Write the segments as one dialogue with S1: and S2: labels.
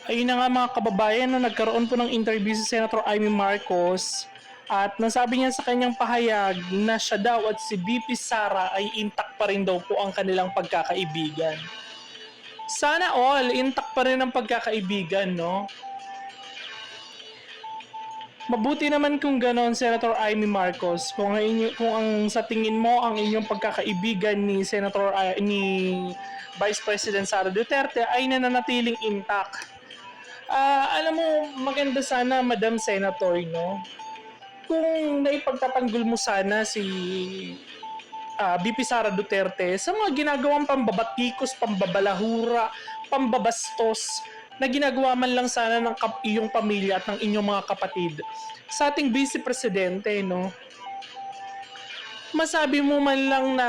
S1: Ayun na nga mga kababayan, no, nagkaroon po ng interview si Senator Amy Marcos at nasabi niya sa kanyang pahayag na siya daw at si BP Sara ay intact pa rin daw po ang kanilang pagkakaibigan. Sana all, intact pa rin ang pagkakaibigan, no? Mabuti naman kung ganon, Senator Amy Marcos, kung ang sa tingin mo ang inyong pagkakaibigan ni ni Vice President Sara Duterte ay nananatiling intact. Alam mo, maganda sana, Madam Senator, no? Kung naipagtatanggol mo sana si BP Sara Duterte sa mga ginagawang pambabatikos, pambabalahura, pambabastos na ginagawa man lang sana ng iyong pamilya at ng inyong mga kapatid sa ating Vice Presidente, no? Masabi mo man lang na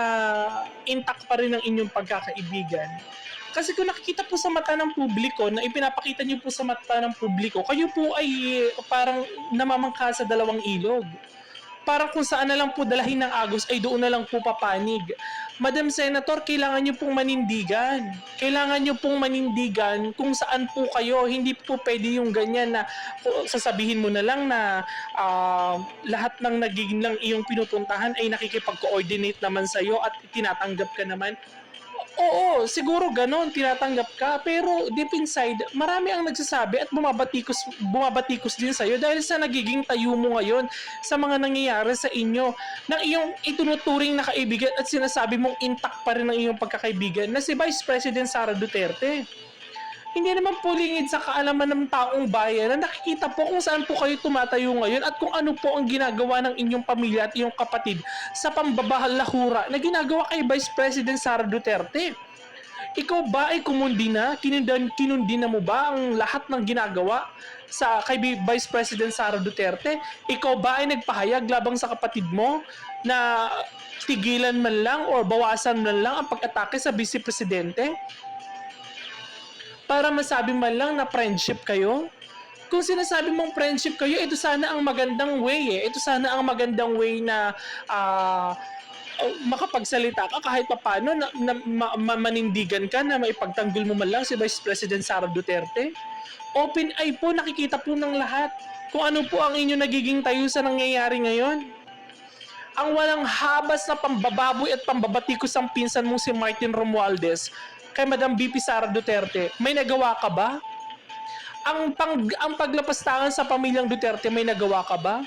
S1: intact pa rin ang inyong pagkakaibigan. Kasi kung nakikita po sa mata ng publiko, na ipinapakita niyo po sa mata ng publiko, kayo po ay parang namamangka sa dalawang ilog. Parang kung saan na lang po dalahin ng agos ay doon na lang po papanig. Madam Senator, kailangan niyo pong manindigan. Kailangan niyo pong manindigan kung saan po kayo. Hindi po pwede yung ganyan na sasabihin mo na lang na lahat ng nagiging lang iyong pinupuntahan ay nakikipag-coordinate naman sa'yo at tinatanggap ka naman. Oo, siguro ganon, tinatanggap ka. Pero deep inside, marami ang nagsasabi at bumabatikos din sa'yo dahil sa nagiging tayo mo ngayon sa mga nangyayari sa inyo ng iyong itunuturing na kaibigan at sinasabi mong intact pa rin ang iyong pagkakaibigan na si Vice President Sara Duterte. Hindi naman po lingid sa kaalaman ng taong bayan na nakikita po kung saan po kayo tumatayo ngayon at kung ano po ang ginagawa ng inyong pamilya at iyong kapatid sa pambabalahura na ginagawa kay Vice President Sara Duterte. Ikaw ba ay kumundi na? Kinundi na mo ba ang lahat ng ginagawa kay Vice President Sara Duterte? Ikaw ba ay nagpahayag labang sa kapatid mo na tigilan man lang o bawasan man lang ang pag-atake sa Vice Presidente? Para masabi man lang na friendship kayo? Kung sinasabi mong friendship kayo, ito sana ang magandang way eh. Ito sana ang magandang way na makapagsalita ka kahit papano manindigan ka na maipagtanggol mo man lang si Vice President Sara Duterte. Open eye po, nakikita po ng lahat kung ano po ang inyo nagiging tayo sa nangyayari ngayon. Ang walang habas na pambababoy at pambabatikos ang pinsan mong si Martin Romualdez kay Madam BP Sara Duterte, may nagawa ka ba? Ang paglapastangan sa pamilyang Duterte, may nagawa ka ba?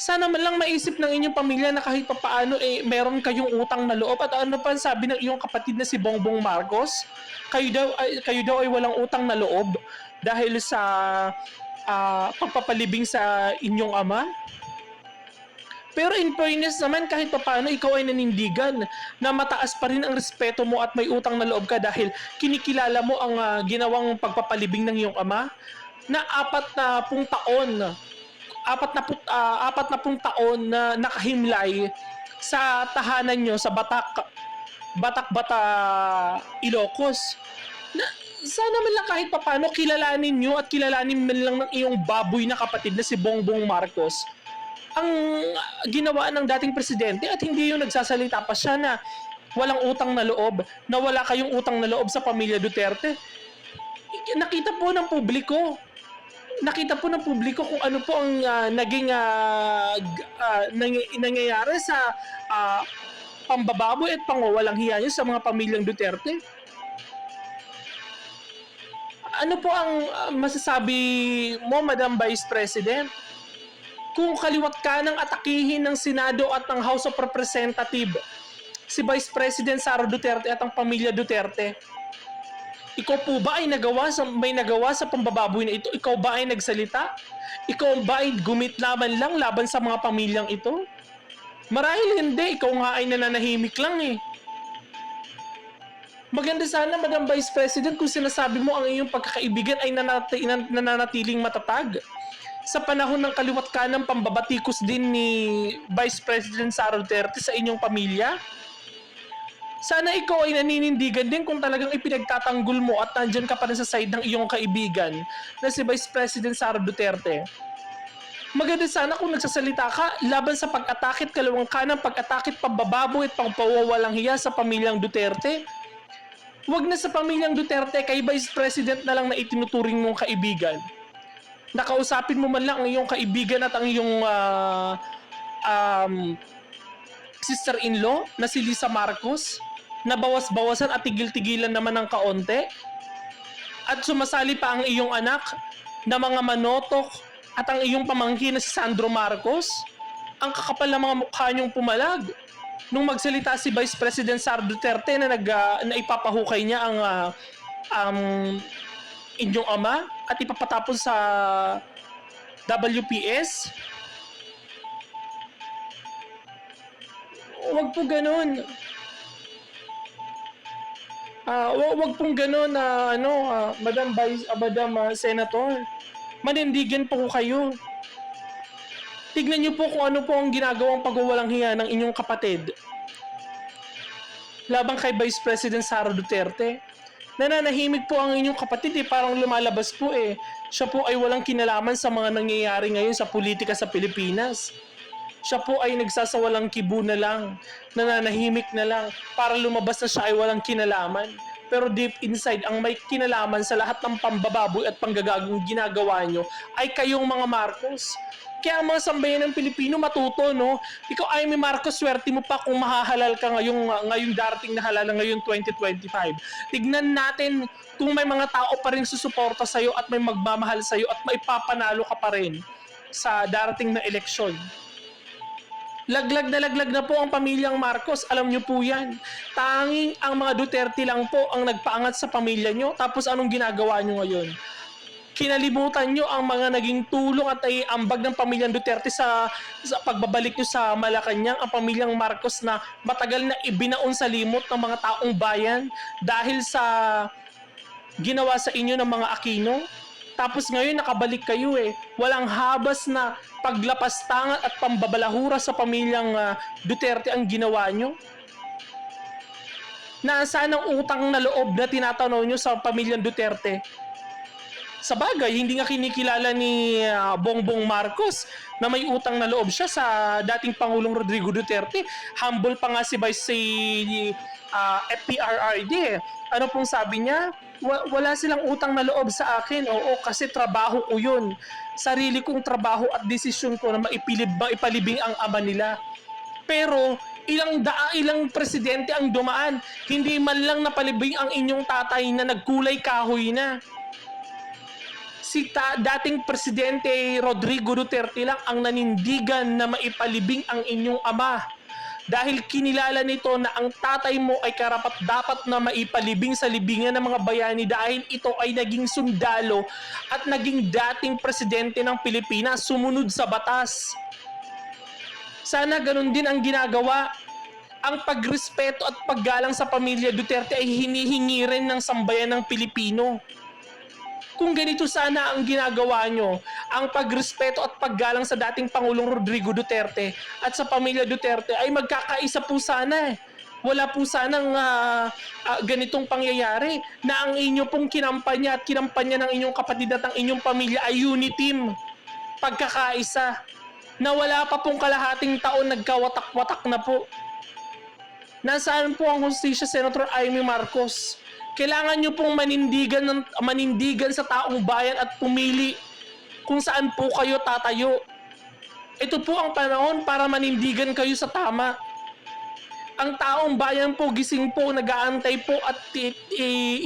S1: Sana man lang maisip ng inyong pamilya na kahit papaano meron kayong utang na loob. At ano pa sabi ng iyong kapatid na si Bongbong Marcos? Kayo daw ay walang utang na loob dahil sa pagpapalibing sa inyong ama? Pero in fairness naman, kahit papaano ikaw ay nanindigan na mataas pa rin ang respeto mo at may utang na loob ka dahil kinikilala mo ang ginawang pagpapalibing ng iyong ama na 40 taon na nakahimlay sa tahanan nyo sa Batak-Bata, Ilocos. Na sana man lang kahit papaano kilalanin nyo at kilalanin man lang ng iyong baboy na kapatid na si Bongbong Marcos ang ginawa ng dating presidente at hindi yung nagsasalita pa siya na walang utang na loob, na wala kayong utang na loob sa pamilya Duterte. Nakita po ng publiko kung ano po ang naging nangyayari sa pambababoy at pangawalang hiya niyo sa mga pamilyang Duterte. Ano po ang masasabi mo, Madam Vice President? Kung kaliwat ka ng atakihin ng Senado at ng House of Representatives si Vice President Sara Duterte at ang pamilya Duterte, ikaw po ba ay may nagawa sa pambababoy na ito? Ikaw ba ay nagsalita? Ikaw ba ay gumitlaban lang laban sa mga pamilyang ito? Marahil hindi, ikaw nga ay nananahimik lang eh. Maganda sana, Madam Vice President, kung sinasabi mo ang iyong pagkakaibigan ay nananatiling matatag. Sa panahon ng kaliwat kanang pambabatikos din ni Vice President Sara Duterte sa inyong pamilya, sana ikaw ay naninindigan din kung talagang ipinagtatanggol mo at nandyan ka pa rin sa side ng iyong kaibigan na si Vice President Sara Duterte. Maganda sana kung nagsasalita ka laban sa pag-atakit, kalawang kanang pag-atakit, pambababoy at pangpawawalang hiya sa pamilyang Duterte. Wag na sa pamilyang Duterte, kay Vice President na lang na itinuturing mong kaibigan. Nakausapin mo man lang ang iyong kaibigan at ang iyong sister-in-law na si Lisa Marcos, na bawas-bawasan at tigil-tigilan naman ng kaonte. At sumasali pa ang iyong anak na mga manotok at ang iyong pamangkin na si Sandro Marcos. Ang kakapal ng mga mukha niyong pumalag nung magsalita si Vice President Sara Duterte na ipapahukay niya ang inyong ama at ipapatapon sa WPS. Wag po ganun. Wag pong ganun na Madam Senator. Manindigan po kayo. Tignan niyo po kung ano po ang ginagawang pagwawalang hiya ng inyong kapatid labang kay Vice President Sara Duterte. Nananahimik po ang inyong kapatid parang lumalabas po siya po ay walang kinalaman sa mga nangyayari ngayon sa politika sa Pilipinas. Siya po ay nagsasawalang kibo na lang, nananahimik na lang para lumabas na siya ay walang kinalaman. Pero deep inside, ang may kinalaman sa lahat ng pambababoy at panggagagong ginagawa nyo ay kayong mga Marcos. Kaya ang mga sambayan ng Pilipino matuto, no? Ikaw, Amy Marcos, swerte mo pa kung mahahalal ka ngayong darating na halal ngayong 2025. Tignan natin kung may mga tao pa rin susuporta sa'yo at may magmamahal sa'yo at maipapanalo ka pa rin sa darating na eleksyon. Laglag na po ang pamilyang Marcos. Alam nyo po yan. Tanging ang mga Duterte lang po ang nagpaangat sa pamilya nyo. Tapos anong ginagawa nyo ngayon? Kinalimutan nyo ang mga naging tulong at ambag ng pamilyang Duterte sa pagbabalik nyo sa Malacanang, ang pamilyang Marcos na matagal na ibinaon sa limot ng mga taong bayan dahil sa ginawa sa inyo ng mga Aquino. Tapos ngayon nakabalik kayo Walang habas na paglapastangan at pambabalahura sa pamilyang Duterte ang ginawa nyo. Nasaan ang utang na loob na tinatanaw nyo sa pamilyang Duterte? Sa bagay, hindi nga kinikilala ni Bongbong Marcos na may utang na loob siya sa dating Pangulong Rodrigo Duterte. Humble pa nga si Vice FPRRD. Ano pong sabi niya? Wala silang utang na loob sa akin. Oo, kasi trabaho ko yun. Sarili kong trabaho at desisyon ko na maipalibing ang ama nila. Pero ilang presidente ang dumaan. Hindi man lang napalibing ang inyong tatay na nagkulay kahoy na. Dating Presidente Rodrigo Duterte lang ang nanindigan na maipalibing ang inyong ama. Dahil kinilala nito na ang tatay mo ay karapat-dapat na maipalibing sa libingan ng mga bayani dahil ito ay naging sundalo at naging dating presidente ng Pilipinas, sumunod sa batas. Sana ganun din ang ginagawa. Ang pagrespeto at paggalang sa pamilya Duterte ay hinihingi rin ng sambayan ng Pilipino. Kung ganito sana ang ginagawa nyo, ang pagrespeto at paggalang sa dating Pangulong Rodrigo Duterte at sa pamilya Duterte ay magkakaisa po sana. Wala po sanang ganitong pangyayari na ang inyo pong kinampanya at kinampanya ng inyong kapatid at ang inyong pamilya ay uniteam, pagkakaisa, na wala pa pong kalahating taon nagkawatak-watak na po. Nasaan po ang hustisya, Senator Amy Marcos? Kailangan nyo pong manindigan sa taong bayan at pumili kung saan po kayo tatayo. Ito po ang panahon para manindigan kayo sa tama. Ang taong bayan po, gising po, nag-aantay po at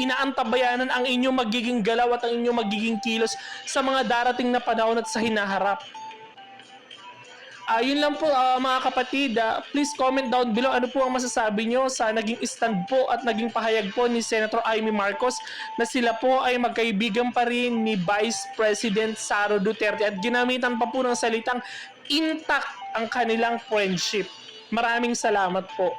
S1: inaantabayanan ang inyong magiging galaw at ang inyong magiging kilos sa mga darating na panahon at sa hinaharap. Yun lang po mga kapatid. Please comment down below ano po ang masasabi nyo sa naging stand po at naging pahayag po ni Senator Amy Marcos na sila po ay magkaibigan pa rin ni Vice President Sara Duterte at ginamitan pa po ng salitang intact ang kanilang friendship. Maraming salamat po.